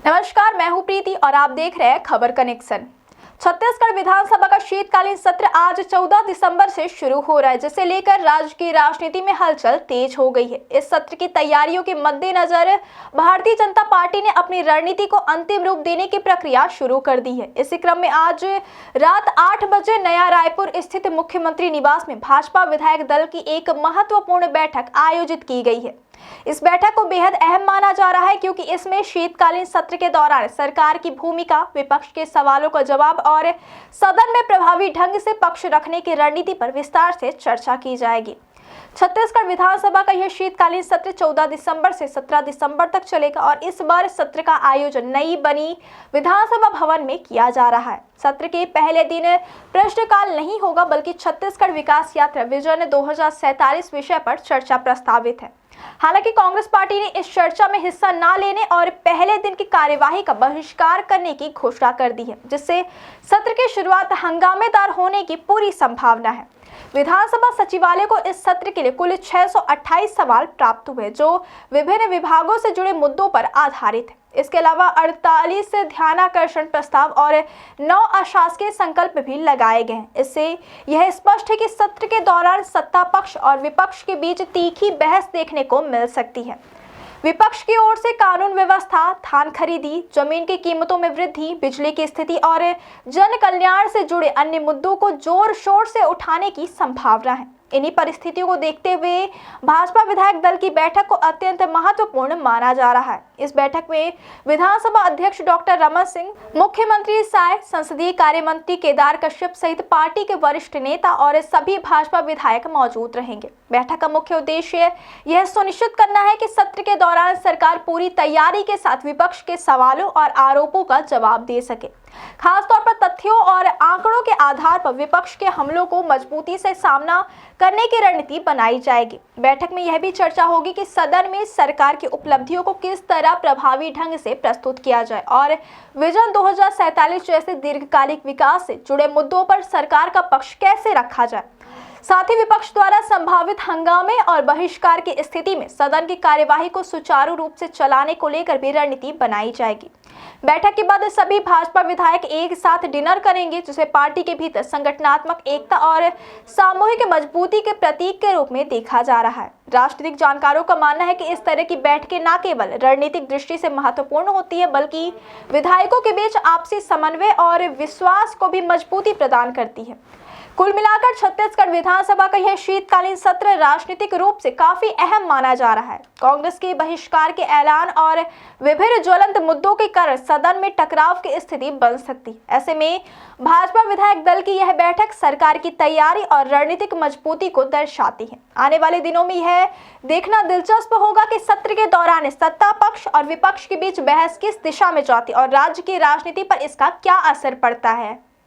नमस्कार, मैं हूं प्रीति और आप देख रहे हैं खबर कनेक्शन। छत्तीसगढ़ विधानसभा का शीतकालीन सत्र आज 14 दिसंबर से शुरू हो रहा है, जिसे लेकर राज्य की राजनीति में हलचल तेज हो गई है। इस सत्र की तैयारियों के मद्देनजर भारतीय जनता पार्टी ने अपनी रणनीति को अंतिम रूप देने की प्रक्रिया शुरू कर दी है। इसी क्रम में आज रात 8 बजे नया रायपुर स्थित मुख्यमंत्री निवास में भाजपा विधायक दल की एक महत्वपूर्ण बैठक आयोजित की गई है। इस बैठक को बेहद अहम माना जा रहा है, क्योंकि इसमें शीतकालीन सत्र के दौरान सरकार की भूमिका, विपक्ष के सवालों का जवाब और सदन में प्रभावी ढंग से पक्ष रखने की रणनीति पर विस्तार से चर्चा की जाएगी। छत्तीसगढ़ विधानसभा का यह शीतकालीन सत्र 14 दिसंबर से 17 दिसंबर तक चलेगा और इस बार सत्र का आयोजन नई बनी विधानसभा भवन में किया जा रहा है। सत्र के पहले दिन प्रश्नकाल नहीं होगा, बल्कि छत्तीसगढ़ विकास यात्रा विजन 2047 विषय पर चर्चा प्रस्तावित है। हालांकि कांग्रेस पार्टी ने इस चर्चा में हिस्सा न लेने और पहले दिन की कार्यवाही का बहिष्कार करने की घोषणा कर दी है, जिससे सत्र की शुरुआत हंगामेदार होने की पूरी संभावना है। विधानसभा सचिवालय को इस सत्र के लिए कुल 628 सवाल प्राप्त हुए, जो विभिन्न विभागों से जुड़े मुद्दों पर आधारित है। इसके अलावा 48 ध्यानाकर्षण प्रस्ताव और 9 अशासकीय संकल्प भी लगाए गए हैं। इससे यह स्पष्ट है कि सत्र के दौरान सत्ता पक्ष और विपक्ष के बीच तीखी बहस देखने को मिल सकती है। विपक्ष की ओर से कानून व्यवस्था, धान खरीदी, जमीन की कीमतों में वृद्धि, बिजली की स्थिति और जन कल्याण से जुड़े अन्य मुद्दों को जोर शोर से उठाने की संभावना है। इन्हीं परिस्थितियों को देखते हुए भाजपा विधायक दल की बैठक को अत्यंत महत्वपूर्ण माना जा रहा है। इस बैठक में विधानसभा अध्यक्ष डॉक्टर रमन सिंह, मुख्यमंत्री साय, संसदीय कार्य मंत्री केदार कश्यप सहित पार्टी के वरिष्ठ नेता और सभी भाजपा विधायक मौजूद रहेंगे। बैठक का मुख्य उद्देश्य यह सुनिश्चित करना है कि सत्र के दौरान सरकार पूरी तैयारी के साथ विपक्ष के सवालों और आरोपों का जवाब दे सके। खासतौर पर तथ्यों और आंकड़ों के आधार पर विपक्ष के हमलों को मजबूती से सामना करने की रणनीति बनाई जाएगी। बैठक में यह भी चर्चा होगी कि सदन में सरकार की उपलब्धियों को किस तरह प्रभावी ढंग से प्रस्तुत किया जाए और विजन 2047 जैसे दीर्घकालिक विकास से जुड़े मुद्दों पर सरकार का पक्ष कैसे रखा जाए। साथ ही विपक्ष द्वारा संभावित हंगामे और बहिष्कार की स्थिति में सदन की कार्यवाही को सुचारू रूप से चलाने को लेकर भी रणनीति बनाई जाएगी। बैठक के बाद सभी भाजपा विधायक एक साथ डिनर करेंगे, जिसे पार्टी के भीतर संगठनात्मक एकता और सामूहिक मजबूती के प्रतीक के रूप में देखा जा रहा है। राजनीतिक जानकारों का मानना है कि इस तरह की बैठकें न केवल रणनीतिक दृष्टि से महत्वपूर्ण होती है, बल्कि विधायकों के बीच आपसी समन्वय और विश्वास को भी मजबूती प्रदान करती है। कुल मिलाकर छत्तीसगढ़ विधानसभा का यह शीतकालीन सत्र राजनीतिक रूप से काफी अहम माना जा रहा है। कांग्रेस के बहिष्कार के ऐलान और विभिन्न ज्वलंत मुद्दों के कारण सदन में टकराव की स्थिति बन सकती। ऐसे में भाजपा विधायक दल की यह बैठक सरकार की तैयारी और रणनीतिक मजबूती को दर्शाती है। आने वाले दिनों में यह देखना दिलचस्प होगा कि सत्र के दौरान सत्ता पक्ष और विपक्ष के बीच बहस किस दिशा में जाती और राज्य की राजनीति पर इसका क्या असर पड़ता है।